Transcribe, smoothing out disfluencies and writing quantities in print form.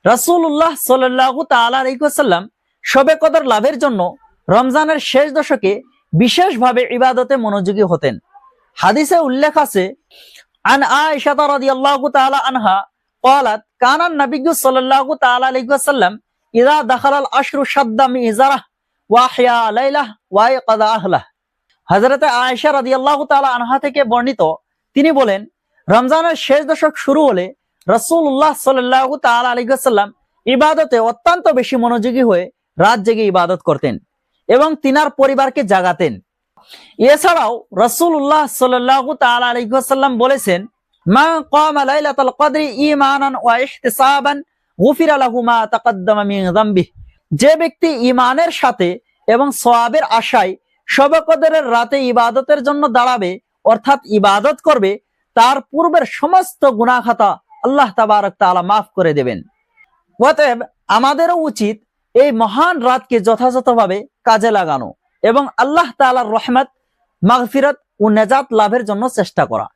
রাসূলুল্লাহ সাল্লাল্লাহু তাআলা আলাইহি ওয়াসাল্লাম শবে কদর লাভের জন্য রমজানের শেষ দশকে বিশেষভাবে ইবাদতে মনোযোগী হতেন। হাদিসে উল্লেখ আছে, আন আয়েশা রাদিয়াল্লাহু তাআলা আনহা ক্বালাত কানা নবিয়্যু সাল্লাল্লাহু তাআলা আলাইহি ওয়াসাল্লাম ইযা দাখালাল আশরু শাদ্দা মিজারাহ ওয়া আহয়া লাইলাহ ওয়া ইয়াকাযা আহলাহ। হযরতে আয়েশা রাদিয়াল্লাহু তাআলা আনহা থেকে বর্ণিত, তিনি বলেন, রমজানের শেষ দশক শুরু হলে রাসূলুল্লাহ সাল্লাল্লাহু তাআলা আলাইহি ওয়াসাল্লাম ইবাদতে অত্যন্ত বেশি মনোযোগী হয়ে রাত জেগে ইবাদত করতেন এবং তিনার পরিবারকে জাগাতেন। এছাড়াও রাসূলুল্লাহ সাল্লাল্লাহু তাআলা আলাইহি ওয়াসাল্লাম বলেছেন, মা ক্বামা লাইলাতুল কদরি ঈমানান ওয়া ইহতিসাবান গুফিরা লাহু মা তাকাদ্দামা মিন যামবিহি। যে ব্যক্তি ঈমানের সাথে এবং সওয়াবের আশায় শবে কদরের রাতে ইবাদতের জন্য দাঁড়াবে, অর্থাৎ ইবাদত করবে, তার পূর্বের সমস্ত গুনাহ খাতা আল্লাহ তাবারক তাআলা মাফ করে দেবেন। অতএব আমাদেরও উচিত এই মহান রাতকে যথাযথভাবে কাজে লাগানো এবং আল্লাহ তাআলার রহমত, মাগফিরাত ও নেজাত লাভের জন্য চেষ্টা করা।